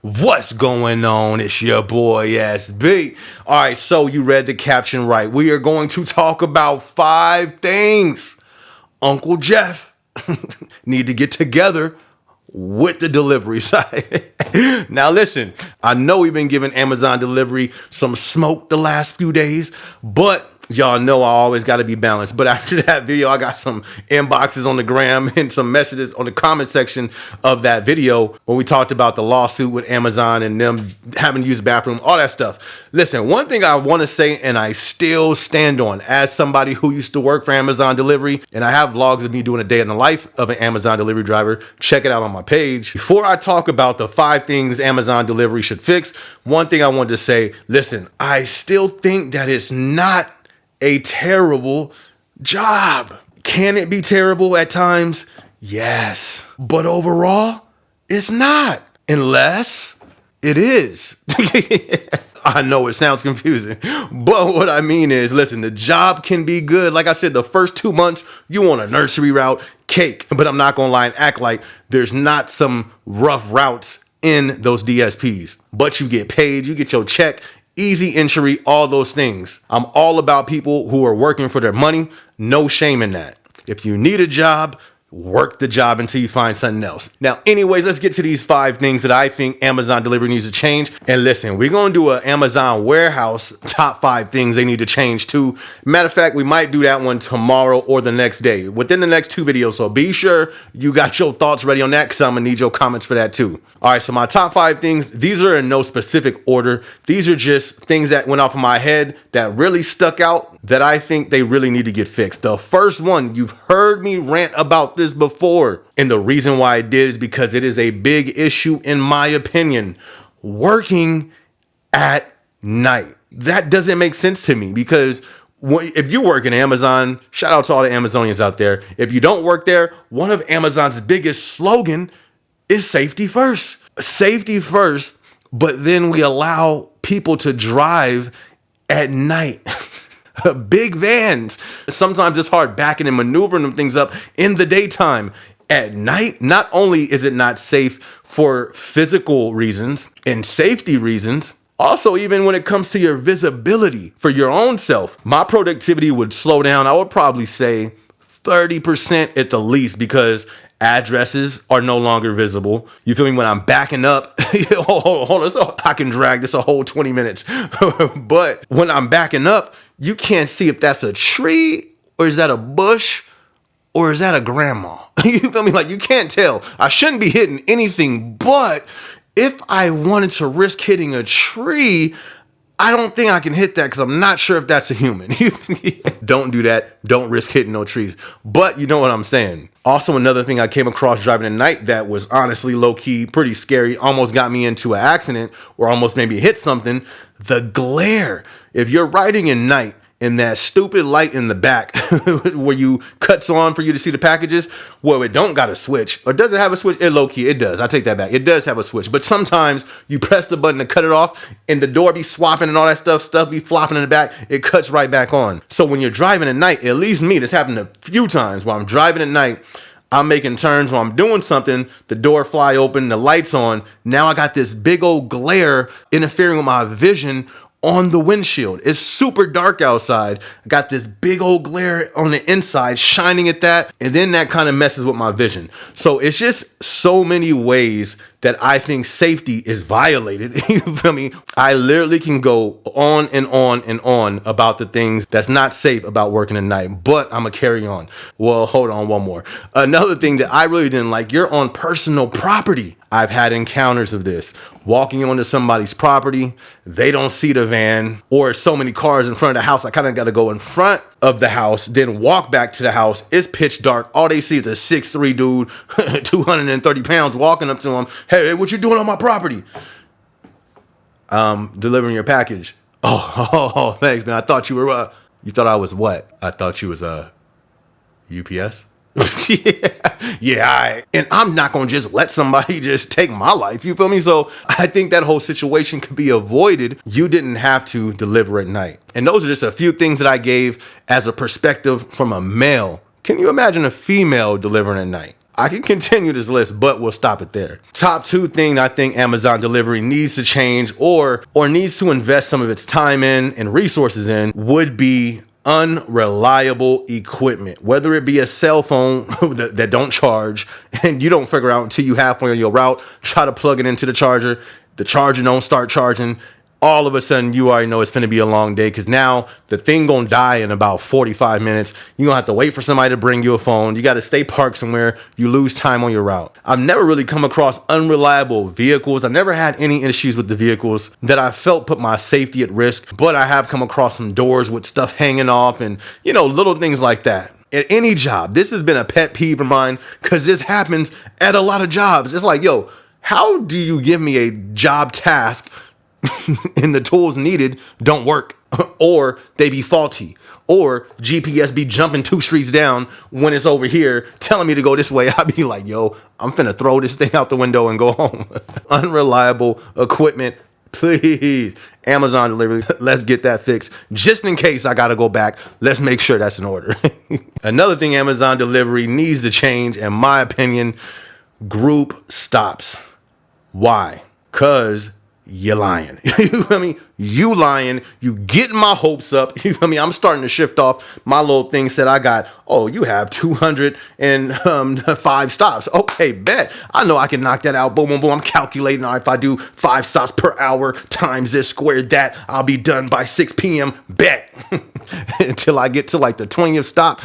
What's going on? It's your boy SB. All right, so you read the caption right. We are going to talk about 5 things Uncle Jeff need to get together with the delivery side. Now listen, I know we've been giving Amazon delivery some smoke the last few days, but y'all know I always got to be balanced. But after that video, I got some inboxes on the gram and some messages on the comment section of that video where we talked about the lawsuit with Amazon and them having to use the bathroom, all that stuff. Listen, one thing I want to say, and I still stand on as somebody who used to work for Amazon delivery, and I have vlogs of me doing a day in the life of an Amazon delivery driver. Check it out on my page. Before I talk about the 5 things Amazon delivery should fix, one thing I wanted to say, listen, I still think that it's not a terrible job. Can it be terrible at times? Yes. But overall, it's not. Unless it is. I know it sounds confusing, but what I mean is, listen, the job can be good. Like I said, the first 2 months, you want a nursery route, cake. But I'm not gonna lie and act like there's not some rough routes in those DSPs. But you get paid, you get your check, easy entry, all those things. I'm all about people who are working for their money. No shame in that. If you need a job, work the job until you find something else. Now, anyways, let's get to these 5 things that I think Amazon delivery needs to change. And listen, we're going to do an Amazon warehouse top 5 things they need to change too. Matter of fact, we might do that one tomorrow or the next day, within the next 2 videos. So be sure you got your thoughts ready on that because I'm going to need your comments for that too. All right, so my top 5 things, these are in no specific order. These are just things that went off of my head that really stuck out that I think they really need to get fixed. The first one, you've heard me rant about this before. And the reason why I did is because it is a big issue in my opinion. Working at night. That doesn't make sense to me because if you work in Amazon, shout out to all the Amazonians out there. If you don't work there, one of Amazon's biggest slogan is safety first. Safety first, but then we allow people to drive at night. Big vans. Sometimes it's hard backing and maneuvering them things up in the daytime. At night, not only is it not safe for physical reasons and safety reasons, also even when it comes to your visibility for your own self, my productivity would slow down. I would probably say 30% at the least because addresses are no longer visible. You feel me? When I'm backing up, hold on, so I can drag this a whole 20 minutes. But when I'm backing up, you can't see if that's a tree or is that a bush or is that a grandma? You feel me? Like you can't tell. I shouldn't be hitting anything, but if I wanted to risk hitting a tree, I don't think I can hit that because I'm not sure if that's a human. Don't do that. Don't risk hitting no trees. But you know what I'm saying. Also, another thing I came across driving at night that was honestly low-key pretty scary, almost got me into an accident or almost maybe hit something, the glare. If you're riding at night and that stupid light in the back where you cuts on for you to see the packages, well, it don't got a switch. Or does it have a switch? It low-key, it does. I take that back. It does have a switch. But sometimes you press the button to cut it off and the door be swapping and all that stuff be flopping in the back. It cuts right back on. So when you're driving at night, at least me, this happened a few times while I'm driving at night, I'm making turns while I'm doing something, the door fly open, the lights on. Now I got this big old glare interfering with my vision on the windshield. It's super dark outside. I got this big old glare on the inside shining at that, and then that kind of messes with my vision. So it's just so many ways that I think safety is violated. You feel me? I literally can go on and on and on about the things that's not safe about working at night, but I'm gonna carry on. Well, hold on, one more. Another thing that I really didn't like, you're on personal property. I've had encounters of this. Walking onto somebody's property, they don't see the van, or so many cars in front of the house, I kind of got to go in front of the house, then walk back to the house. It's pitch dark. All they see is a 6'3" dude, 230 pounds walking up to them. Hey, what you doing on my property? Delivering your package. Oh, thanks, man. I thought you were, you thought I was what? I thought you was, UPS? Yeah. And I'm not going to just let somebody just take my life. You feel me? So I think that whole situation could be avoided. You didn't have to deliver at night. And those are just a few things that I gave as a perspective from a male. Can you imagine a female delivering at night? I can continue this list, but we'll stop it there. Top 2 thing I think Amazon delivery needs to change or needs to invest some of its time in and resources in would be unreliable equipment, whether it be a cell phone that don't charge and you don't figure out until you halfway on your route, try to plug it into the charger don't start charging. All of a sudden, you already know it's going to be a long day because now the thing going to die in about 45 minutes. You're going to have to wait for somebody to bring you a phone. You got to stay parked somewhere. You lose time on your route. I've never really come across unreliable vehicles. I never had any issues with the vehicles that I felt put my safety at risk, but I have come across some doors with stuff hanging off and, little things like that. At any job, this has been a pet peeve of mine because this happens at a lot of jobs. It's like, yo, how do you give me a job task and the tools needed don't work, or they be faulty, or GPS be jumping 2 streets down when it's over here telling me to go this way? I'd be like, yo, I'm finna throw this thing out the window and go home. Unreliable equipment, please. Amazon delivery, let's get that fixed. Just in case I gotta go back, let's make sure that's in order. Another thing Amazon delivery needs to change, in my opinion, group stops. Why? Because you lying. You lying. You getting my hopes up. I'm starting to shift off. My little thing said I got, you have 205 stops. Okay, bet. I know I can knock that out. Boom, boom, boom. I'm calculating. All right, if I do 5 stops per hour times this squared that, I'll be done by 6 p.m. Bet. Until I get to like the 20th stop.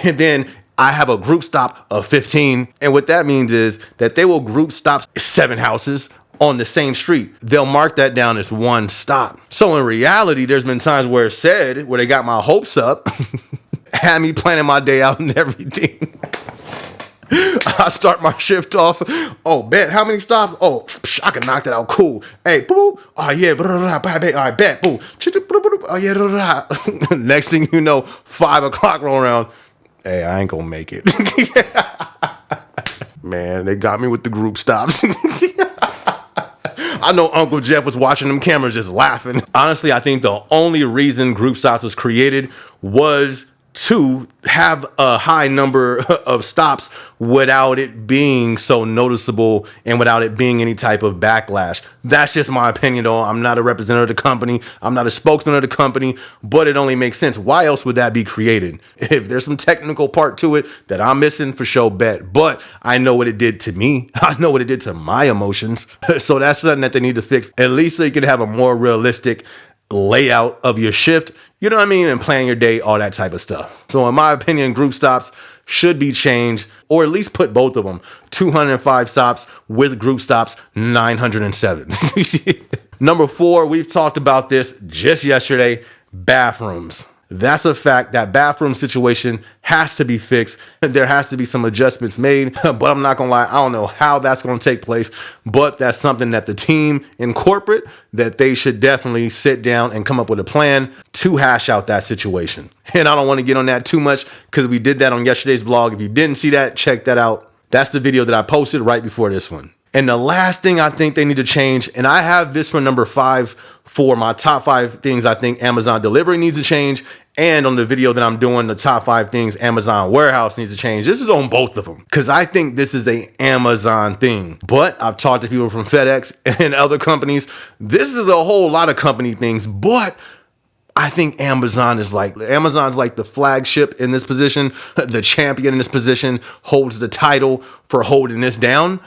And then I have a group stop of 15. And what that means is that they will group stop 7 houses on the same street. They'll mark that down as 1 stop. So in reality, there's been times where they got my hopes up, had me planning my day out and everything. I start my shift off. Bet. How many stops? I can knock that out. Cool. Hey, boo. Oh, yeah. All right, bet. Boo. Oh, yeah. Next thing you know, 5 o'clock roll around. Hey, I ain't gonna make it. Man, they got me with the group stops. I know Uncle Jeff was watching them cameras just laughing. Honestly, I think the only reason group stops was created was to have a high number of stops without it being so noticeable and without it being any type of backlash. That's just my opinion, though. I'm not a representative of the company. I'm not a spokesman of the company, but it only makes sense. Why else would that be created? If there's some technical part to it that I'm missing, for sure, bet. But I know what it did to me. I know what it did to my emotions. So that's something that they need to fix, at least so you can have a more realistic layout of your shift, and plan your day, all that type of stuff. So in my opinion, group stops should be changed, or at least put both of them, 205 stops with group stops, 907. Number 4, we've talked about this just yesterday, bathrooms. That's a fact. That bathroom situation has to be fixed. There has to be some adjustments made, but I'm not gonna lie, I don't know how that's gonna take place, but that's something that the team in corporate, that they should definitely sit down and come up with a plan to hash out that situation. And I don't want to get on that too much because we did that on yesterday's vlog. If you didn't see that, check that out. That's the video that I posted right before this one. And the last thing I think they need to change, and I have this for number 5 for my top 5 things I think Amazon delivery needs to change. And on the video that I'm doing, the top 5 things Amazon warehouse needs to change. This is on both of them because I think this is a Amazon thing. But I've talked to people from FedEx and other companies. This is a whole lot of company things, but I think Amazon's like the flagship in this position. The champion in this position holds the title for holding this down.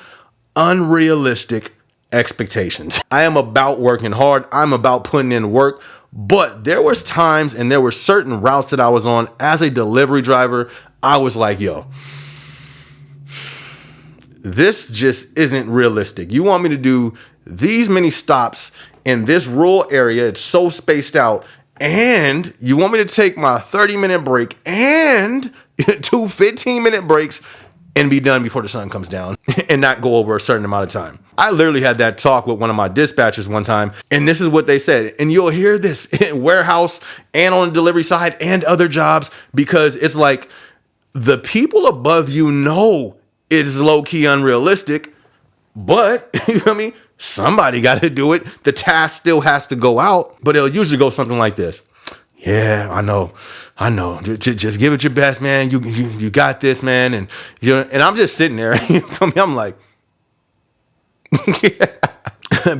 Unrealistic expectations. I am about working hard. I'm about putting in work. But there was times and there were certain routes that I was on as a delivery driver. I was like, yo, this just isn't realistic. You want me to do these many stops in this rural area? It's so spaced out. And you want me to take my 30-minute break and 2 15-minute breaks and be done before the sun comes down and not go over a certain amount of time. I literally had that talk with one of my dispatchers one time, and this is what they said. And you'll hear this in warehouse and on the delivery side and other jobs, because it's like the people above you know it's low-key unrealistic, but somebody got to do it. The task still has to go out, but it'll usually go something like this. Yeah, I know. Just give it your best, man. You got this, man. And I'm just sitting there. You feel me? I'm like,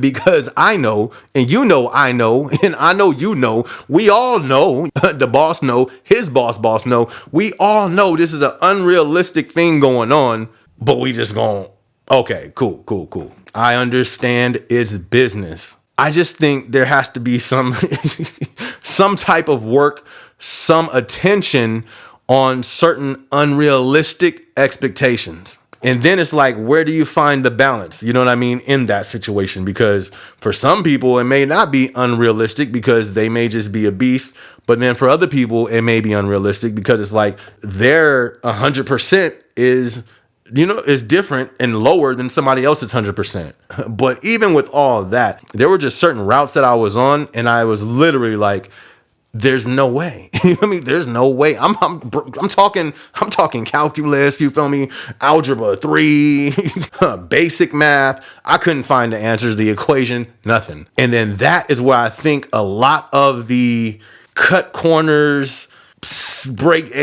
because I know, and I know, and I know we all know, the boss know, his boss know, we all know this is an unrealistic thing going on, but we just going, okay, cool. I understand it's business. I just think there has to be some some type of work, some attention on certain unrealistic expectations. And then it's like, where do you find the balance? You know what I mean? In that situation, because for some people, it may not be unrealistic because they may just be a beast. But then for other people, it may be unrealistic because it's like their 100% is, is different and lower than somebody else's 100%. But even with all that, there were just certain routes that I was on, and I was literally like, there's no way. You feel me? There's no way. I'm talking calculus, you feel me? Algebra 3, basic math. I couldn't find the answers, the equation, nothing. And then that is where I think a lot of the cut corners, break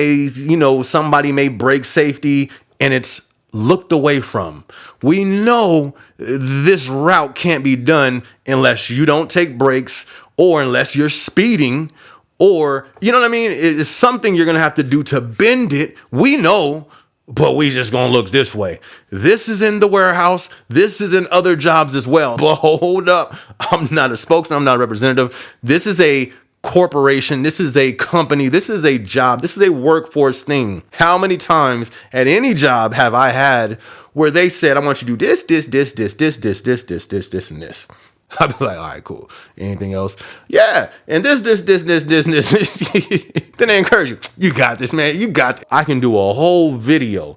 somebody may break safety and it's looked away from. We know this route can't be done unless you don't take breaks or unless you're speeding. Or, you know what I mean? It's something you're going to have to do to bend it. We know, but we just going to look this way. This is in the warehouse. This is in other jobs as well. But hold up. I'm not a spokesman. I'm not a representative. This is a corporation. This is a company. This is a job. This is a workforce thing. How many times at any job have I had where they said, I want you to do this, and this? I'd be like, all right, cool. Anything else? Yeah. And this. Then they encourage you. You got this, man. You got this. I can do a whole video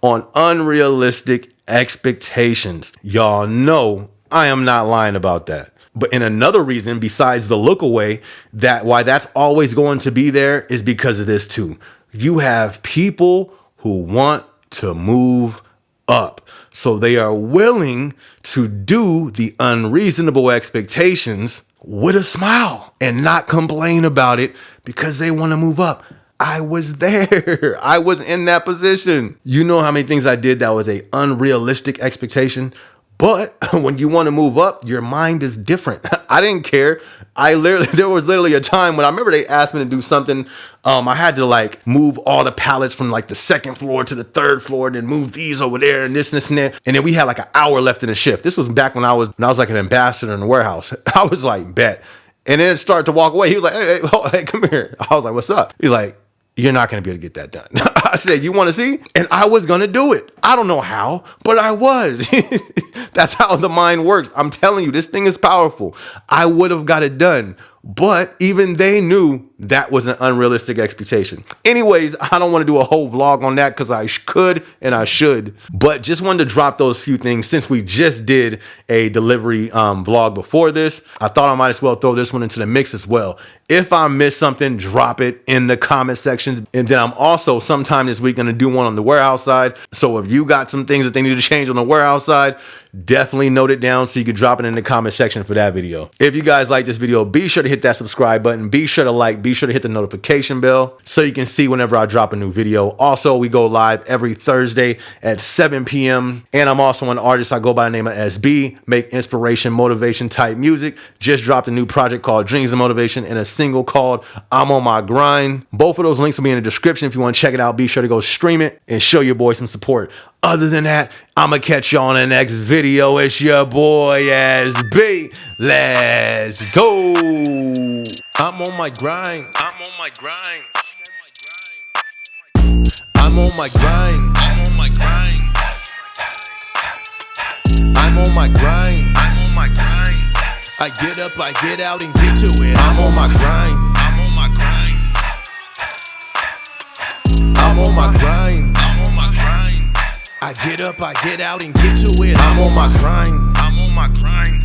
on unrealistic expectations. Y'all know I am not lying about that. But in another reason, besides the look away, that why that's always going to be there is because of this too. You have people who want to move up. So they are willing to do the unreasonable expectations with a smile and not complain about it because they want to move up. I was there. I was in that position. You know how many things I did that was a unrealistic expectation? But when you want to move up, your mind is different. I didn't care. There was literally a time when I remember they asked me to do something. I had to like move all the pallets from like the second floor to the third floor and then move these over there and this and that. And then we had like an hour left in the shift. This was back when I was like an ambassador in the warehouse. I was like, bet. And then it started to walk away. He was like, hey, come here. I was like, what's up? He's like, you're not going to be able to get that done. I said, you want to see? And I was going to do it. I don't know how, but I was. That's how the mind works. I'm telling you, this thing is powerful. I would have got it done. But even they knew that was an unrealistic expectation. Anyways, I don't want to do a whole vlog on that because I could and I should. But just wanted to drop those few things since we just did a delivery vlog before this. I thought I might as well throw this one into the mix as well. If I miss something, drop it in the comment section. And then I'm also sometime this week going to do one on the warehouse side. So if you got some things that they need to change on the warehouse side, definitely note it down so you can drop it in the comment section for that video. If you guys like this video, be sure to hit that subscribe button. Be sure to like, be sure to hit the notification bell so you can see whenever I drop a new video. Also, we go live every Thursday at 7 p.m. And I'm also an artist. I go by the name of SB, make inspiration, motivation type music. Just dropped a new project called Dreams and Motivation and a single called I'm on My Grind. Both of those links will be in the description. If you want to check it out, be sure to go stream it and show your boy some support. Other than that, I'm going to catch you on the next video. It's your boy SB. Let's go. I'm on my grind. I'm on my grind. I'm on my grind. I'm on my grind. I'm on my grind. I'm on my grind. I get up, I get out and get to it. I'm on my grind. I'm on my grind. I'm on my grind. I'm on my grind. I get up, I get out and get to it. I'm on my grind. I'm on my grind.